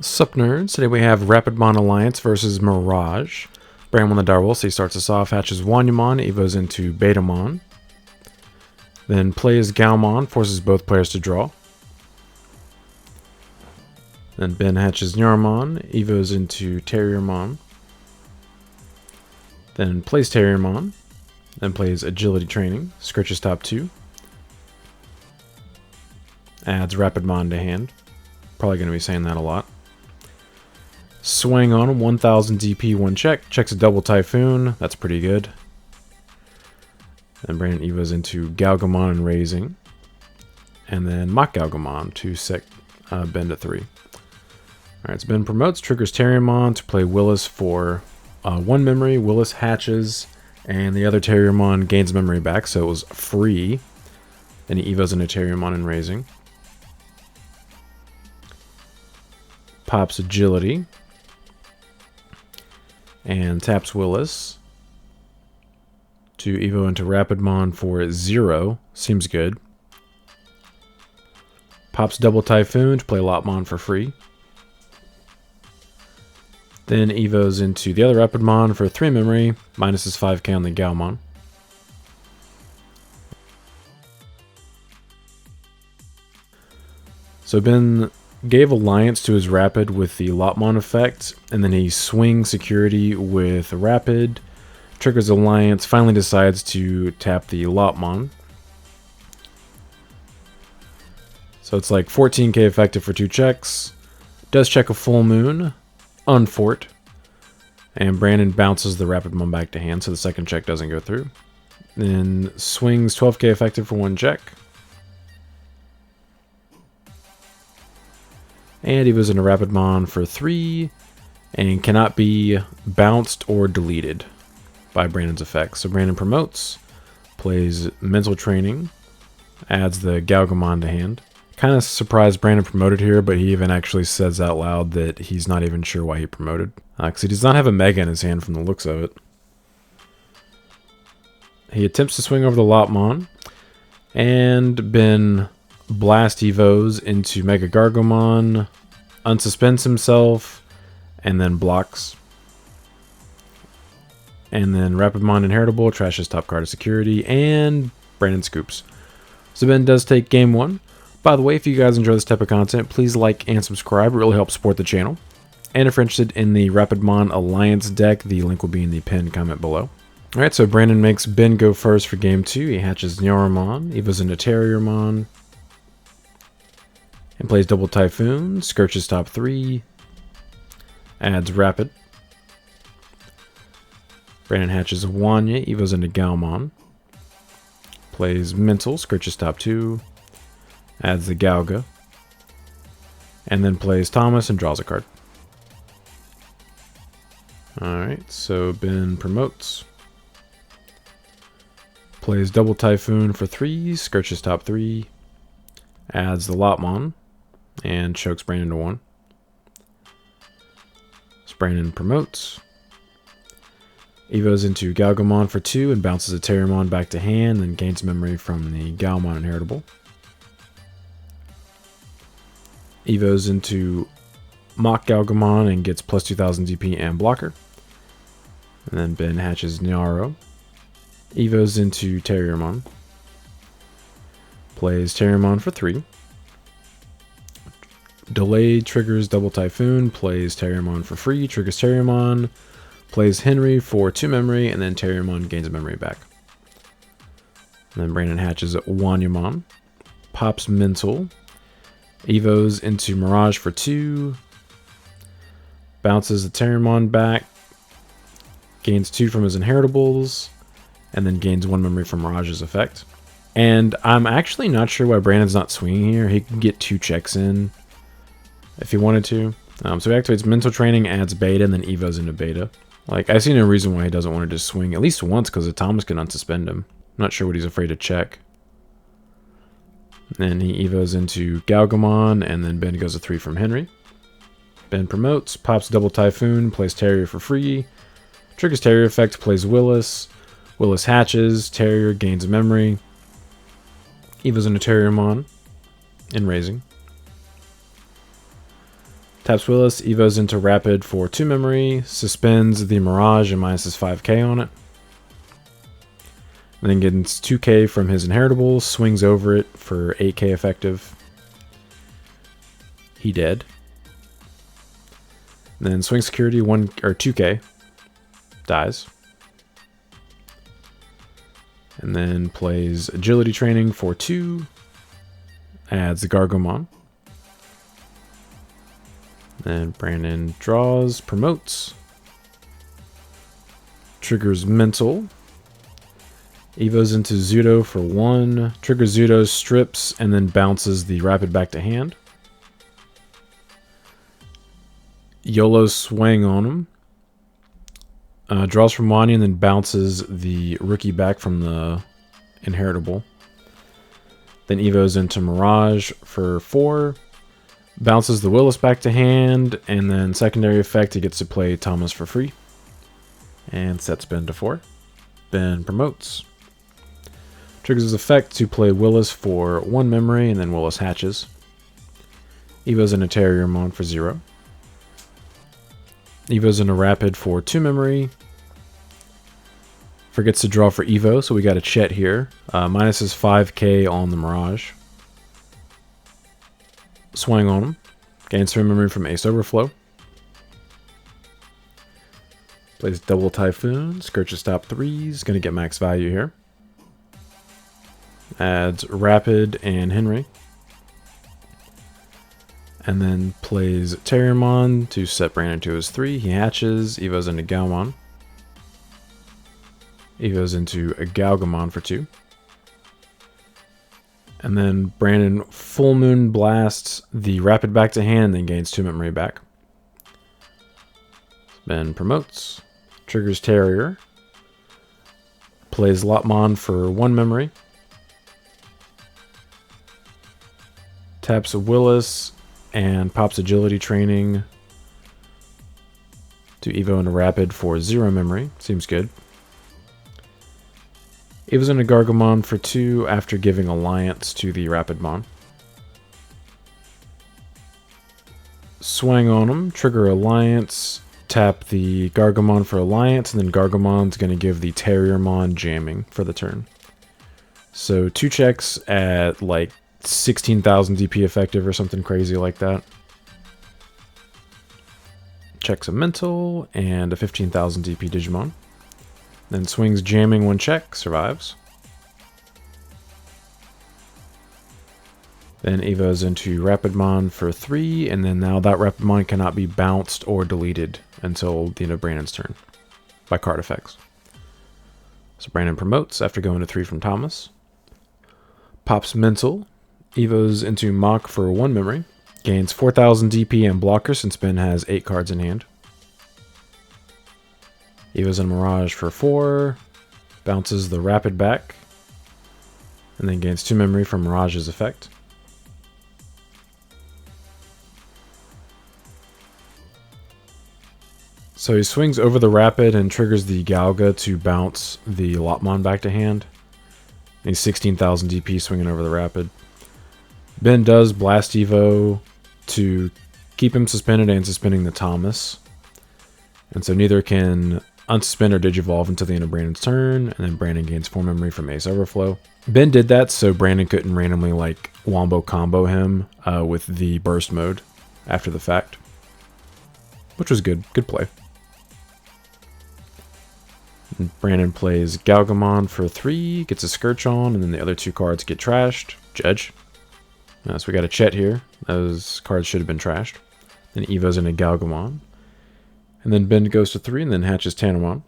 Sup nerds, today we have Rapidmon Alliance versus Mirage. Brand won the Darwolf, so he starts us off, hatches Wanyamon, evos into Betamon. Then plays Gaomon, forces both players to draw. Then Ben hatches Nyaramon, evos into Terriermon. Then plays Terriermon. Then plays Agility Training, Scritches top 2. Adds Rapidmon to hand. Probably going to be saying that a lot. Swing on 1000 DP, 1 check. Checks a double Typhoon. That's pretty good. Then Brandon evos into Gaogamon and Raising. And then MirageGaogamon to Ben to 3. Alright, so Ben promotes, triggers Terriermon to play Willis for 1 memory. Willis hatches, and the other Terriermon gains memory back, so it was free. Then he evos into Terriermon and Raising. Pops Agility. And taps Willis to evo into Rapidmon for 0. Seems good. Pops double Typhoon to play Lopmon for free. Then evos into the other Rapidmon for 3 memory, minus his 5k on the Gaomon. So Ben gave Alliance to his Rapid with the Lopmon effect, and then he swings Security with Rapid, triggers Alliance, finally decides to tap the Lopmon. So it's like 14k effective for 2 checks, does check a full moon, unfort, and Brandon bounces the Rapidmon back to hand, so the second check doesn't go through. Then swings 12k effective for 1 check. And he was in a Rapidmon for 3, and cannot be bounced or deleted by Brandon's effects. So Brandon promotes, plays Mental Training, adds the Gaogamon to hand. Kind of surprised Brandon promoted here, but he even actually says out loud that he's not even sure why he promoted. Because he does not have a Mega in his hand from the looks of it. He attempts to swing over the Lopmon, and Ben blast evos into MirageGaogamon, unsuspends himself, and then blocks. And then Rapidmon Inheritable trashes top card of Security, and Brandon scoops. So Ben does take game 1. By the way, if you guys enjoy this type of content, please like and subscribe. It really helps support the channel. And if you're interested in the Rapidmon Alliance deck, the link will be in the pinned comment below. Alright, so Brandon makes Ben go first for game 2. He hatches Nyaramon, evos into Terriermon, and plays double Typhoon, Skirches top 3, adds Rapid. Brandon hatches Wanya, evos into Gaomon, plays Mental, Skirches top 2, adds the Gaoga, and then plays Thomas and draws a card. Alright, so Ben promotes, plays double Typhoon for 3, Skirches top 3, adds the Lopmon, and chokes Brandon to 1. So Brandon promotes, evos into Gaogamon for 2 and bounces a Terriermon back to hand, then gains memory from the Gaomon Inheritable. Evos into MirageGaogamon and gets plus 2000 DP and blocker. And then Ben hatches Nyaro. Evos into Terriermon. Plays Terriermon for 3. Delayed triggers double Typhoon. Plays Terriermon for free. Triggers Terriermon. Plays Henry for 2 memory. And then Terriermon gains memory back. And then Brandon hatches Wanyamon. Pops Mental. Evos into Mirage for 2. Bounces the Terriermon back. Gains 2 from his Inheritables. And then gains 1 memory from Mirage's effect. And I'm actually not sure why Brandon's not swinging here. He can get 2 checks in if he wanted to. So he activates Mental Training, adds Beta, and then evos into Beta. Like, I see no reason why he doesn't want to just swing at least once, because Thomas can unsuspend him. I'm not sure what he's afraid to check. Then he evos into Gaogamon, and then Ben goes to 3 from Henry. Ben promotes, pops double Typhoon, plays Terrier for free. Triggers Terrier effect, plays Willis. Willis hatches, Terrier gains memory. Evos into Terriermon and Raising. Taps Willis, evos into Rapid for 2 memory, suspends the Mirage and minuses 5k on it. And then gets 2k from his inheritable, swings over it for 8k effective. He dead. And then swing security 2k, dies. And then plays agility training for 2, adds the Gargomon. Then Brandon draws, promotes, triggers mental, evos into Zudo for 1, triggers Zudo, strips, and then bounces the Rapid back to hand. YOLO swang on him, draws from Wani and then bounces the rookie back from the inheritable. Then evos into Mirage for 4. Bounces the Willis back to hand, and then secondary effect, he gets to play Thomas for free. And sets Ben to 4. Ben promotes. Triggers his effect to play Willis for 1 memory, and then Willis hatches. Evos into Terriermon for 0. Evos into Rapid for 2 memory. Forgets to draw for Evo, so we got a Chet here. Minuses 5k on the Mirage. Swing on him. Gains 3 memory from Ace Overflow. Plays double Typhoon. Scourges top 3s. Going to get max value here. Adds Rapid and Henry. And then plays Terriermon to set Brandon to his 3. He hatches. Evos into Gaomon. Evos into a Gaogamon for 2. And then Brandon Full Moon blasts the Rapid back to hand, then gains 2 memory back. Ben promotes. Triggers Terrier. Plays Lotmon for 1 memory. Taps Willis and pops agility training to Evo into Rapid for 0 memory. Seems good. Evos into Gargomon for 2 after giving Alliance to the Rapidmon. Swang on him, trigger Alliance, tap the Gargomon for Alliance, and then Gargomon's going to give the Terriermon jamming for the turn. So 2 checks at like 16,000 DP effective or something crazy like that. Checks a mental and a 15,000 DP Digimon. Then swings jamming 1 check, survives. Then evos into Rapidmon for 3, and then now that Rapidmon cannot be bounced or deleted until the end of Brandon's turn by card effects. So Brandon promotes after going to 3 from Thomas. Pops mental, evos into Mach for 1 memory, gains 4,000 DP and blocker since Ben has 8 cards in hand. Evos in Mirage for 4, bounces the Rapid back, and then gains 2 memory from Mirage's effect. So he swings over the Rapid and triggers the Galga to bounce the Lotmon back to hand. And he's 16,000 DP swinging over the Rapid. Ben does Blast Evo to keep him suspended and suspending the Thomas. And so neither can unsuspend or digivolve until the end of Brandon's turn, and then Brandon gains 4 memory from Ace Overflow. Ben did that so Brandon couldn't randomly like wombo combo him with the burst mode after the fact, which was good. Good play. And Brandon plays Gaogamon for 3, gets a Scourge on, and then the other 2 cards get trashed. Judge. So we got a Chet here. Those cards should have been trashed. Then evos into Gaogamon. And then Ben goes to 3 and then hatches Tanamon.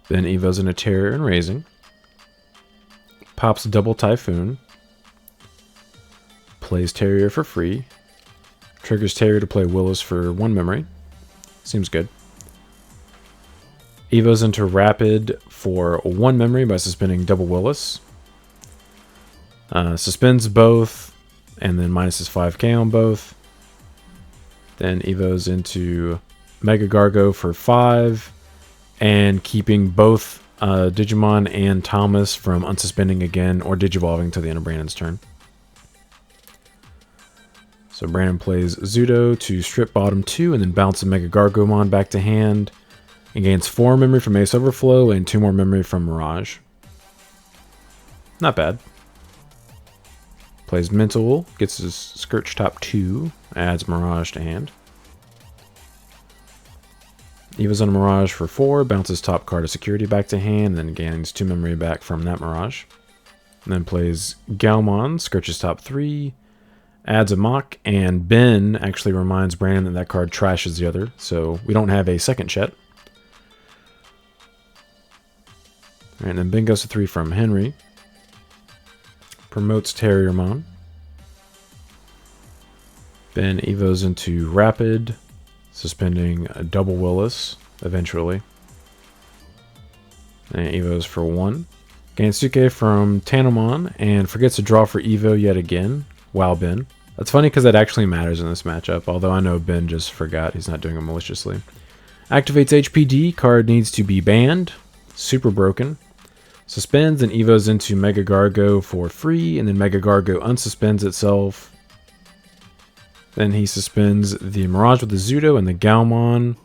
Then evos into Terror and Raising. Pops double Typhoon. Plays Terrier for free. Triggers Terrier to play Willis for 1 memory. Seems good. Evos into Rapid for 1 memory by suspending double Willis. Suspends both, and then minuses 5k on both. Then evos into Mega Gargo for 5, and keeping both Digimon and Thomas from unsuspending again or digivolving to the end of Brandon's turn. So So Brandon plays Zudo to strip bottom 2 and then bounce a MirageGaogamon back to hand. And gains 4 memory from Ace Overflow and 2 more memory from Mirage. Not bad. Plays Mental, gets his Scourge top 2, adds Mirage to hand. Eva's on a Mirage for 4, bounces top card of Security back to hand, then gains 2 memory back from that Mirage. And then plays Gaomon, Scourge's top 3, adds a Mock, and Ben actually reminds Brandon that card trashes the other, so we don't have a second Chet. Alright, and then Ben goes to 3 from Henry. Promotes Terriermon. Ben evos into Rapid, suspending a double Willis eventually. And evos for 1. Gains 2k from Tanomon and forgets to draw for evo yet again. Wow, Ben. That's funny because that actually matters in this matchup, although I know Ben just forgot. He's not doing it maliciously. Activates HPD. Card needs to be banned. Super broken. Suspends and evos into MirageGaogamon for free, and then MirageGaogamon unsuspends itself. Then he suspends the Mirage with the Zudo and the Gaomon.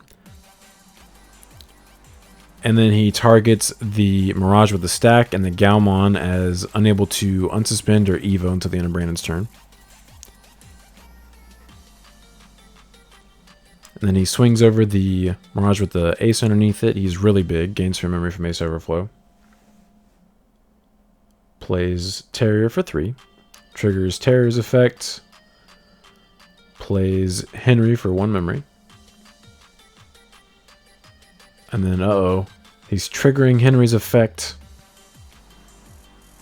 And then he targets the Mirage with the stack and the Gaomon as unable to unsuspend or evo until the end of Brandon's turn. And then he swings over the Mirage with the Ace underneath it. He's really big, gains 3 memory from Ace Overflow. Plays Terrier for 3. Triggers Terrier's effect. Plays Henry for 1 memory. And then, he's triggering Henry's effect.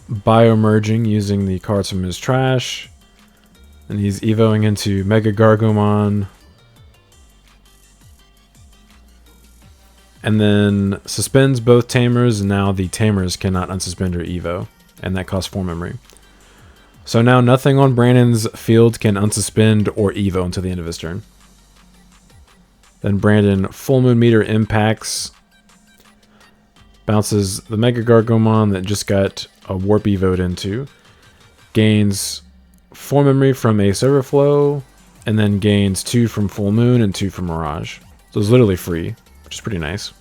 Biomerging using the cards from his trash. And he's evoing into MirageGaogamon. And then suspends both Tamers, and now the Tamers cannot unsuspend or evo. And that costs 4 memory. So now nothing on Brandon's field can unsuspend or evo until the end of his turn. Then Brandon Full Moon Meter impacts. Bounces the MirageGaogamon that just got a Warp evoed into. Gains 4 memory from Ace Overflow. And then gains 2 from Full Moon and 2 from Mirage. So it's literally free, which is pretty nice.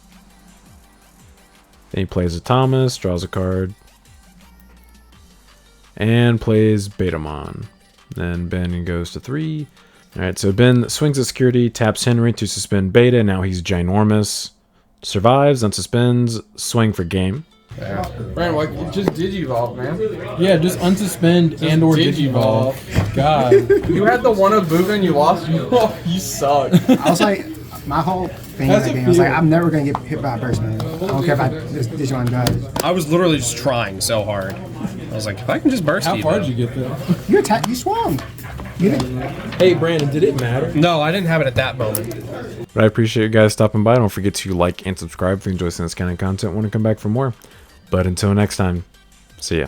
Then he plays a Thomas, draws a card. And plays Betamon. Then Ben goes to 3. Alright, so Ben swings at Security, taps Henry to suspend Beta. Now he's ginormous. Survives, unsuspends, swing for game. Yeah. Brandon, like, just Digivolve, man. Yeah, just unsuspend and or Digivolve. God. You had the one of Booga and you lost? You suck. I was like, my whole thing in that game, I was like, I'm never going to get hit by a burst, man. I don't care if this Digimon does. I was literally just trying so hard. I was like, if I can just burst How far did you get there? You attacked, you swung. You didn't. Hey, Brandon, did it matter? No, I didn't have it at that moment. But I appreciate you guys stopping by. Don't forget to like and subscribe if you enjoy this kind of content. Want to come back for more. But until next time, see ya.